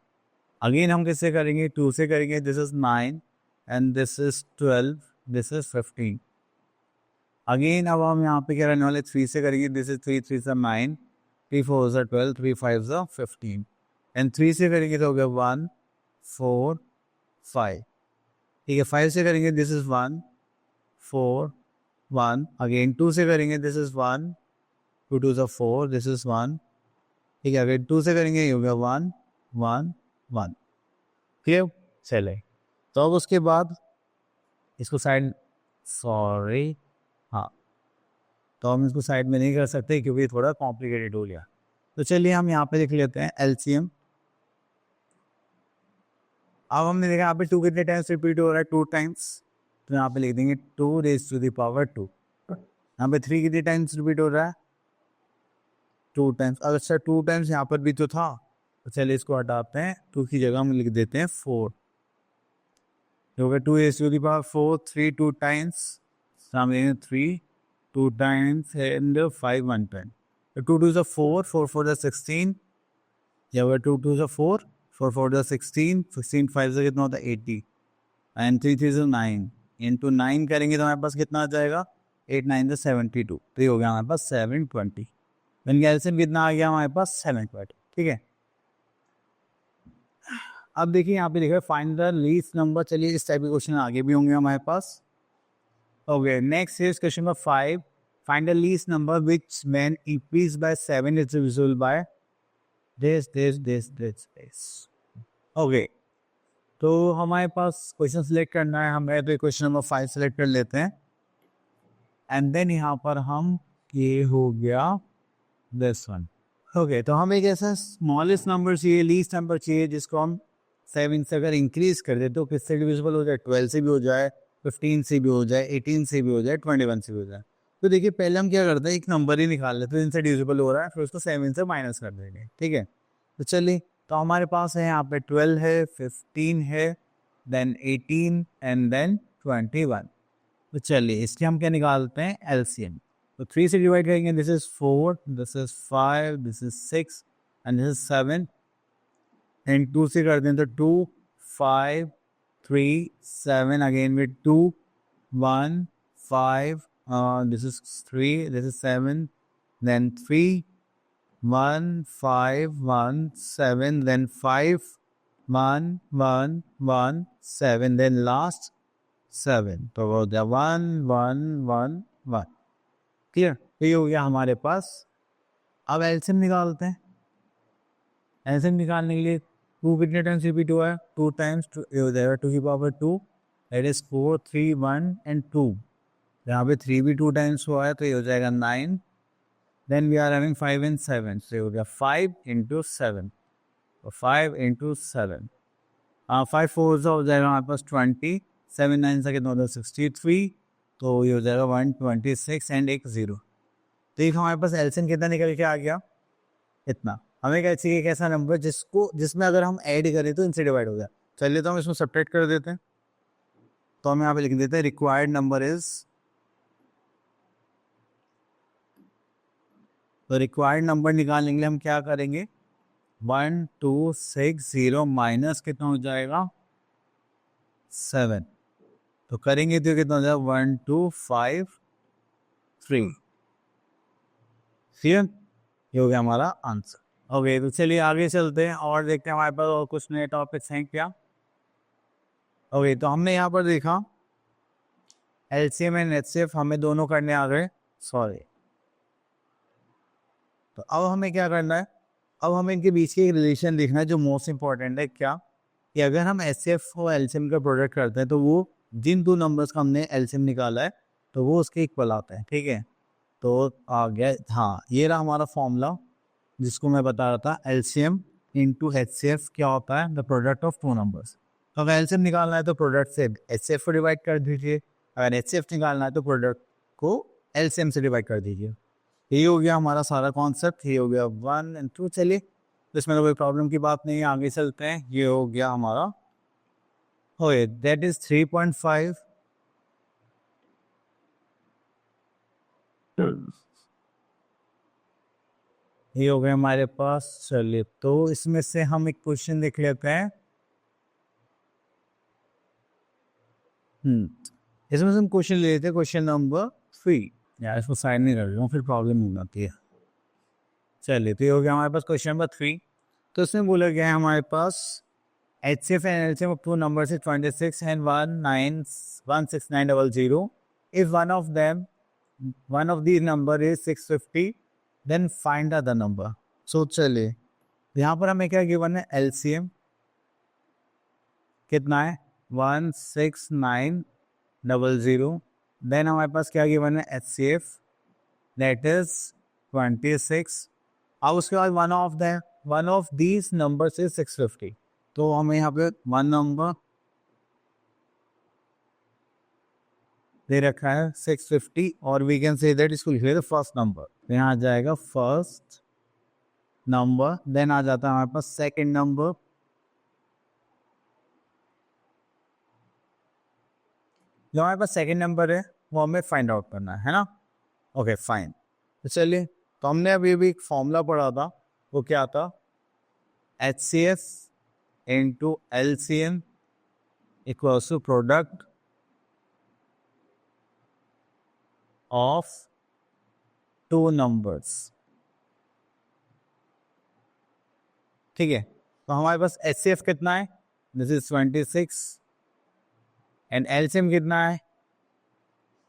अगेन हम किससे करेंगे, 2 से करेंगे, this is 9 and this is 12, this is 15। Again अब हम यहाँ पे क्या रहने वाले, 3 से करेंगे, दिस इज 3 3 से 9, 3 4 से 12, 3 5 से 15 एंड 3 से करेंगे तो हो गया 1 4 5। ठीक है, 5 से करेंगे, दिस इज 1 4 1। अगेन 2 से करेंगे, दिस इज 1 2 2 से 4, दिस इज 1। ठीक है, अगर 2 से करेंगे ये हो गया 1 1 1। ठीक है, चले तो अब उसके बाद इसको साइड, सॉरी, हाँ, तो हम इसको साइड में नहीं कर सकते क्योंकि थोड़ा कॉम्प्लिकेटेड हो गया। तो चलिए हम यहाँ पे लिख लेते हैं एलसीएम। अब हमने देखा यहाँ पे 2 कितने टाइम्स रिपीट हो रहा है, 2 टाइम्स, तो यहाँ पे लिख देंगे 2 रेज टू द पावर 2। यहाँ पे 3 कितने टाइम्स रिपीट हो रहा है, 2 टाइम्स। अगर सर 2 टाइम्स यहाँ पर भी तो था, तो चलिए इसको हटाते हैं, 2 की जगह हम लिख देते हैं 4। हो गया 2 raise to the power 4, 3 2 times, सामने 3 2 times and 5 1 time. 2 2 is 4, 4 4 is 16, या 2 2 is 4, 4 4 is 16, 16 5 से कितना होता है 80 एंड 3 3 is 9, इंटू 9 करेंगे तो हमारे पास कितना आ जाएगा, 8 9 is 72, तो ये हो गया हमारे पास 720। एलसीएम कितना आ गया हमारे पास, 720। ठीक है, अब देखिए यहाँ पे लिखा है फाइंड द लीस्ट नंबर। चलिए इस टाइप के क्वेश्चन आगे भी होंगे हमारे पास। Okay, next is question number 5, find the least number which when increased by 7 is divisible by this. Okay, तो हमारे पास क्वेश्चन सिलेक्ट करना है हमें, तो क्वेश्चन नंबर 5 सिलेक्ट कर लेते हैं एंड देन यहाँ पर हम, ये हो गया दिस वन। ओके, तो हमें एक ऐसा स्मॉलेस्ट नंबर चाहिए, लीस्ट नंबर चाहिए जिसको हम 7 से अगर इंक्रीज कर दे तो किससे डिविजिबल हो जाए, 12 से भी हो जाए, 15 से भी हो जाए, 18 से भी हो जाए, 21 से भी हो जाए। तो देखिए पहले हम क्या करते हैं, एक नंबर ही निकाल लेते हैं इनसे डिविजिबल हो रहा है, फिर उसको 7 से माइनस कर देंगे। ठीक है, तो चलिए, तो हमारे पास है यहाँ पे 12 है, 15 है, देन 18 एंड देन 21। तो चलिए इसके हम क्या निकालते हैं, एलसीएम। तो 3 से डिवाइड करेंगे, this is 4, this is 5, this is 6 and this is 7 and 2 से कर दें तो 2 5 3 7 again with 2 1 5, this is 3, this is 7, then 3 1 5 1 7, then 5 1 1 1 7, then last 7, तो वो 1 1 1 1। क्लियर, ये हो गया हमारे पास। अब एलसीएम निकालते हैं। एलसीएम निकालने के लिए 2 कितने टाइम्स रिपीट हुआ है, 2 टाइम्स, ये हो जाएगा 2 की पावर 2, दैट इज 4 3 1 एंड 2। यहाँ पे 3 भी 2 टाइम्स हुआ है तो ये हो जाएगा 9। Then we are having 5 and 7, तो ये हो गया 5 इंटू 7, 5 इंटू 7, 5 4 हो जाएगा हमारे पास 20, 7 9 से कितना होता है 63, तो ये हो जाएगा 126 एंड एक 0। तो एक हमारे पास एलसीएम कितना निकल के आ गया, इतना। हमें क्या चाहिए, एक ऐसा नंबर जिसमें अगर हम ऐड करें तो इनसे डिवाइड हो गया। चलिए तो हम इसमें सब्ट्रैक्ट कर देते हैं। तो हम यहाँ पे लिख देते हैं रिक्वायर्ड नंबर इज, तो रिक्वायर्ड नंबर निकालने के लिए हम क्या करेंगे, 1260 माइनस कितना हो जाएगा 7, तो करेंगे तो कितना हो जाएगा 1253। क्लियर, ये हो गया हमारा आंसर। ओके तो चलिए आगे चलते हैं और देखते हैं हमारे पास और कुछ नए टॉपिक्स हैं क्या। ओके तो हमने यहाँ पर देखा एलसीएम एंड एचसीएफ हमें दोनों करने आ गए, सॉरी। तो अब हमें क्या करना है, अब हमें इनके बीच की एक रिलेशन देखना है जो मोस्ट इंपॉर्टेंट है, क्या कि अगर हम एचसीएफ और एलसीएम का प्रोडक्ट करते हैं तो वो जिन दो नंबर्स का हमने एलसीएम निकाला है तो वो उसके इक्वल आता है। ठीक है, तो आ गया, हाँ ये रहा हमारा फॉर्मूला जिसको मैं बता रहा था, एलसीएम इंटू एचसीएफ क्या होता है, the product of two numbers. तो अगर एलसीएम निकालना है तो प्रोडक्ट से एचसीएफ को डिवाइड कर दीजिए, अगर एचसीएफ निकालना है तो प्रोडक्ट को एलसीएम से डिवाइड कर दीजिए। ये हो गया हमारा सारा कॉन्सेप्ट, ये हो गया 1 और 2। चलिए तो इसमें तो कोई प्रॉब्लम की बात नहीं है, आगे चलते हैं। ये हो गया हमारा, हो दैट इज 3.5 ये हो गया हमारे पास। चलिए तो इसमें से हम एक क्वेश्चन देख लेते हैं। इसमें से हम क्वेश्चन ले लेते हैं, क्वेश्चन नंबर 3। यार इसको साइड नहीं कर रहा हूँ, फिर प्रॉब्लम हो जाती है। चलिए तो ये हो गया हमारे पास क्वेश्चन नंबर 3। तो इसमें बोला गया है हमारे पास HCF and LCM of two numbers is 26 and 16900. If one of these number is 650, then find the other number. So चलिए यहाँ पर हमें क्या गिवन है, LCM कितना है 16900। देन हमारे पास क्या गिवन है HCF, that is 26। अब उसके बाद one of these numbers is 650। तो हमें यहाँ पे वन नंबर दे रखा है 650 और वी कैन से दैट इसको लिख लेते फर्स्ट नंबर। यहाँ आ जाएगा फर्स्ट नंबर, देन आ जाता है हमारे पास सेकंड नंबर, जो हमारे पास सेकंड नंबर है वो हमें फाइंड आउट करना है ना। ओके फाइन, तो चलिए तो हमने अभी भी एक फॉर्मूला पढ़ा था, वो क्या था, HCF into LCM equals to product of two numbers। ठीक है, तो हमारे पास HCF कितना है, दिस इज 26 एंड LCM कितना है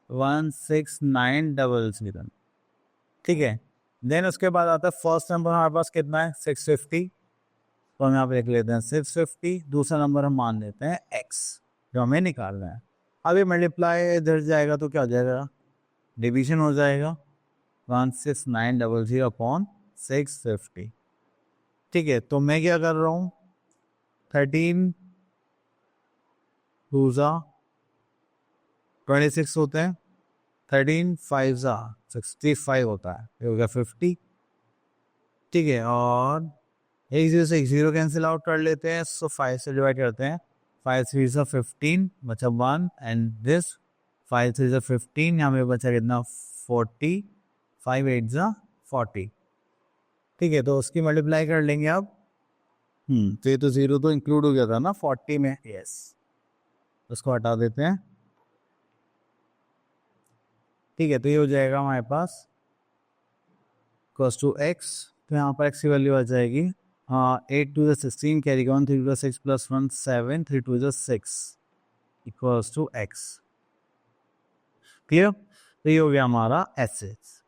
16900। ठीक है, देन उसके बाद आता है फर्स्ट नंबर हमारे पास कितना है 650, तो हम यहाँ पे लिख लेते हैं 650। दूसरा नंबर हम मान लेते हैं x जो हमें निकालना है। अब ये मल्टीप्लाई इधर जाएगा तो क्या हो जाएगा, डिवीजन हो जाएगा 16900 अपॉन 650। ठीक है, तो मैं क्या कर रहा हूँ 13 2 26 होते हैं, 13 5 65 होता है, ये हो गया 50। ठीक है, और एक जीरो से एक जीरो कैंसिल आउट कर लेते हैं, सो 5 से डिवाइड करते हैं, 5 3 सा 15 बचा 1 एंड दिस 5 3 सा 15, यहाँ पे बचा कितना 40, 5 8 सा 40। ठीक है, तो उसकी मल्टीप्लाई कर लेंगे अब। तो ये तो जीरो तो इंक्लूड हो गया था ना 40 में, यस, उसको हटा देते हैं। ठीक है, तो ये हो जाएगा हमारे पास cos टू x, तो यहाँ पर x की वैल्यू आ जाएगी 8 to the 16 carry on 3 to the 6 plus 1 7 3 to the 6 equals to x। Clear, तो ये हो गया हमारा एसेट्स।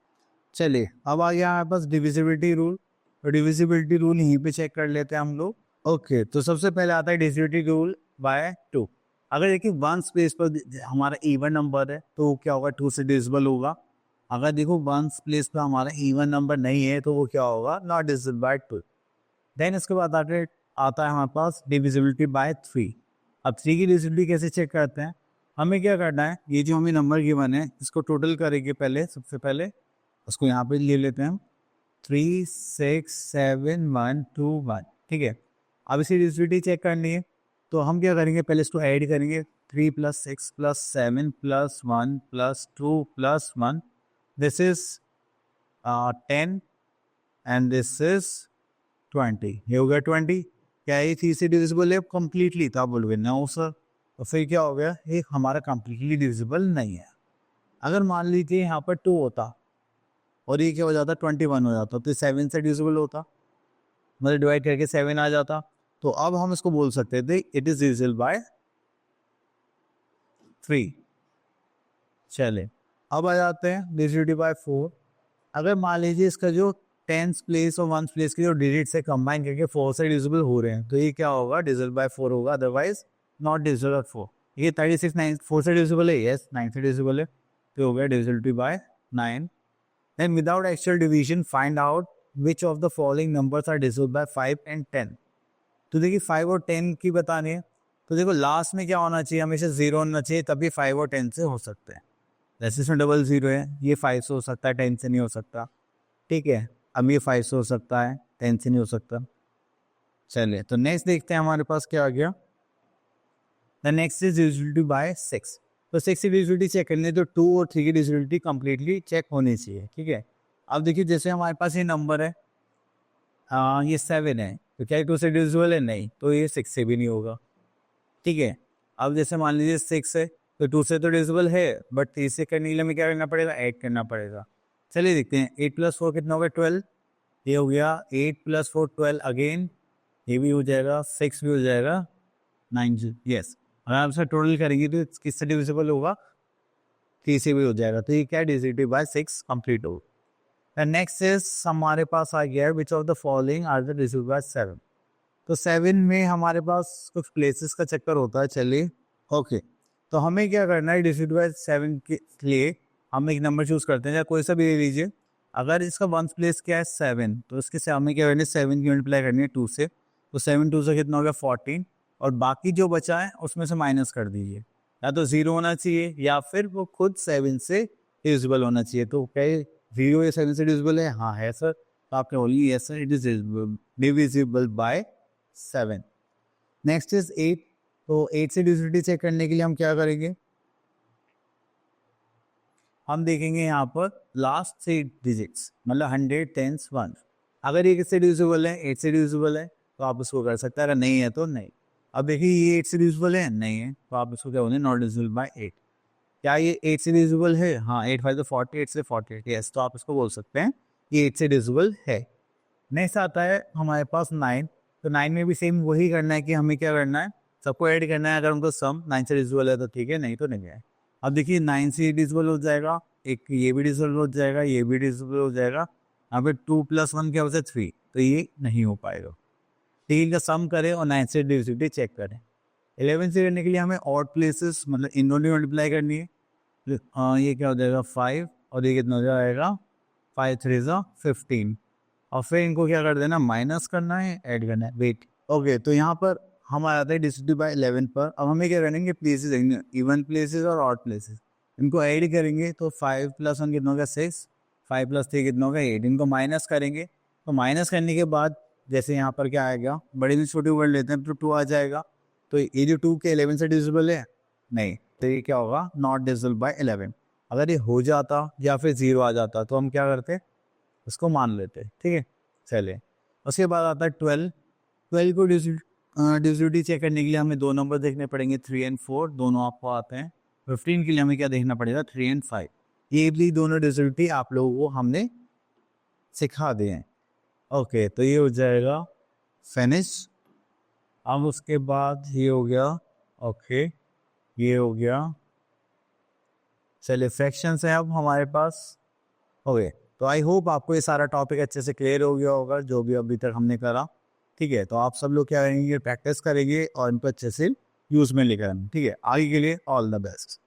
चलिए अब आ गया हमारे पास डिविजिबिलिटी रूल, तो डिविजिबिलिटी रूल यहीं पे चेक कर लेते हैं हम लोग। ओके, तो सबसे पहले आता है डिविजिबिलिटी रूल बाय 2। अगर देखिए वन स्पेस पर हमारा इवन नंबर है तो क्या होगा 2 से डिविजिबल होगा। अगर देखो वन प्लेस पर हमारा इवन नंबर नहीं है तो वो क्या होगा, नॉट डिविजिबल बाय 2। देन इसके बाद आता है हमारे पास डिविजिबिलिटी बाय 3। अब 3 की डिविजिबिलिटी कैसे चेक करते हैं, हमें क्या करना है, ये जो हमें नंबर गिवन है इसको टोटल करेंगे पहले, सबसे पहले उसको यहाँ पे ले लेते हैं हम 3 6 7 1 2 1। ठीक है, अब इसी डिविजिबिलिटी चेक करनी है, तो हम क्या करेंगे, पहले इसको ऐड करेंगे, 3 + 6 + 7 + 1 + 2 + 1, this is 10 and this is 20, ये हो गया 20। क्या ये 3 से डिविजिबल है कंप्लीटली? तो आप बोलोगे नो सर। तो फिर क्या हो गया, ये हमारा कंप्लीटली डिविजिबल नहीं है। अगर मान लीजिए यहाँ पर 2 होता और ये क्या हो जाता, 21 हो जाता, तो 7 से डिविजिबल होता, मतलब डिवाइड करके 7 आ जाता। तो अब हम इसको बोल सकते थे इट इज डिविजिबल बाय 3। चले अब आ जाते हैं डिविजिबिलिटी बाय 4। अगर मान लीजिए इसका जो 10th प्लेस और 1st प्लेस के जो डिजिट से कंबाइन करके 4 से डिविजिबल हो रहे हैं, तो ये क्या होगा, डिविजिबल बाय 4 होगा, अदरवाइज नॉट डिविजिबल बाय 4। ये 36 9 4 से डिविजिबल है, यस 9 से डिविजिबल है, तो हो गया divisibility bye 9। Then without actual division, find out which of the following numbers are divisible by 5 and 10। तो देखिए 5 और 10 की बतानी है, तो देखो लास्ट में क्या होना चाहिए, हमेशा 0 होना चाहिए, तभी 5 और 10 से हो सकते हैं। जैसे इसमें डबल 0 है, ये 5 से हो सकता है, 10 से नहीं हो सकता, ठीक है। अब ये 5 से हो सकता है, 10 से नहीं हो सकता। चलिए तो नेक्स्ट देखते हैं हमारे पास क्या आ गया। The next is divisibility by 6। तो 6 की डिविजिबिलिटी चेक करनी है, तो 2 और 3 की डिविजिबिलिटी कंप्लीटली चेक होनी चाहिए, ठीक है। अब देखिए जैसे हमारे पास ये नंबर है, ये 7 है, तो क्या 2 से डिविजिबल है? नहीं, तो ये 6 से भी नहीं होगा, ठीक है। अब जैसे मान लीजिए 6 है, तो 2 से तो डिविजिबल है, बट 3 से करने के लिए हमें क्या करना पड़ेगा, ऐड करना पड़ेगा। चलिए देखते हैं, 8 + 4 कितना हो गया, 12। ये हो गया 8 + 4 12 अगेन, ये भी हो जाएगा, 6 भी हो जाएगा, 9 यस। अगर आप इसका टोटल करेंगे तो किससे डिविजिबल होगा, 3 से भी हो जाएगा, तो ये क्या डिविजिबिलिटी बाय 6 कंप्लीट होगा। नेक्स्ट इज हमारे पास आ गया which of the following are the divisible by 7। तो 7 में हमारे पास कुछ प्लेसेस का चक्कर होता है, चलिए ओके। तो हमें क्या करना है, डिविजिबल बाय 7 के लिए हम एक नंबर चूज करते हैं, या कोई सा भी ले लीजिए। अगर इसका 1st प्लेस क्या है 7, तो इसके से हमें क्या करना है, 7 की मल्टीप्लाई करनी है 2 से, तो 7 2 से कितना हो गया 14, और बाकी जो बचा है उसमें से माइनस कर दीजिए, या तो 0 होना चाहिए या फिर वो खुद 7 से डिविजिबल होना चाहिए। तो क्या 0 या 7 से डिविजिबल है? हाँ है सर। तो आप क्या बोलिए, yes sir it is divisible by 7। Next is 8। तो 8 से डिविजिबिलिटी चेक करने के लिए हम क्या करेंगे, हम देखेंगे यहाँ पर लास्ट 3 डिजिट्स, मतलब 100 10 1। अगर ये किससे डिविजिबल है, 8 से डिविजिबल है, तो आप उसको कर सकते हैं, अगर नहीं है तो नहीं। अब देखिए ये 8 से डिविजिबल है, नहीं है, तो आप इसको क्या बोलेंगे, नॉट डिविजिबल बाय 8। क्या ये 8 से डिविजिबल है? हाँ, 8 5 48 से 48, यस, तो आप इसको बोल सकते हैं ये 8 से डिविजिबल है। नेक्स्ट आता है हमारे पास 9। तो 9 में भी सेम वही करना है कि हमें क्या करना है, सबको ऐड करना है, अगर उनको सम 9 से डिविजिबल है तो ठीक है, नहीं तो नहीं है। अब देखिए 9 से डिविजिबल हो जाएगा, एक ये भी डिविजिबल हो जाएगा, ये भी डिविजिबल हो जाएगा, यहाँ पे 2 + 1 क्या होता है 3, तो ये नहीं हो पाएगा। ठीक है, सम करें और 9 से डिविजिबिलिटी चेक करें। 11 से करने के लिए हमें ऑड प्लेसेस, मतलब इन दोनों मल्टीप्लाई करनी है। ये क्या हो जाएगा 5, और ये कितना हो जाएगा 5 3 15, और फिर इनको क्या कर देना, माइनस करना है, ऐड करना है, वेट ओके। तो यहाँ पर हम आ जाते हैं डिविजिबिलिटी बाय 11 पर। अब हमें क्या करेंगे, प्लेसेस देंगे, इवन प्लेसेस और ऑड प्लेसेस, इनको ऐड करेंगे, तो 5 + 1 कितना होगा 6, 5 + 3 कितना होगा 8, इनको माइनस करेंगे। तो माइनस करने के बाद जैसे यहाँ पर क्या आएगा, बड़े में छोटे वर्ड लेते हैं तो 2 आ जाएगा। तो ये जो 2 के 11 से डिविजिबल है नहीं, तो ये क्या होगा, नॉट डिविजिबल बाय 11। अगर ये हो जाता या फिर 0 आ जाता तो हम क्या करते, उसको मान लेते, ठीक है। चलिए उसके बाद आता है 12। 12 को डिविजिबिलिटी चेक करने के लिए हमें 2 नंबर देखने पड़ेंगे, 3 और 4, दोनों आपको आते हैं। 15 के लिए हमें क्या देखना पड़ेगा, 3 और 5। ये भी दोनों डिविजिबिलिटी आप लोगों को हमने सिखा दिए हैं। ओके, तो ये हो जाएगा फिनिश। अब उसके बाद ये हो गया, ओके ये हो गया। चलिए फ्रैक्शंस है अब हमारे पास। ओके, तो आई होप आपको ये सारा टॉपिक अच्छे से क्लियर हो गया होगा, जो भी अभी तक हमने करा, ठीक है। तो आप सब लोग क्या करेंगे, प्रैक्टिस करेंगे और इनको अच्छे से यूज में लेकर आएंगे, ठीक है। आगे के लिए ऑल द बेस्ट।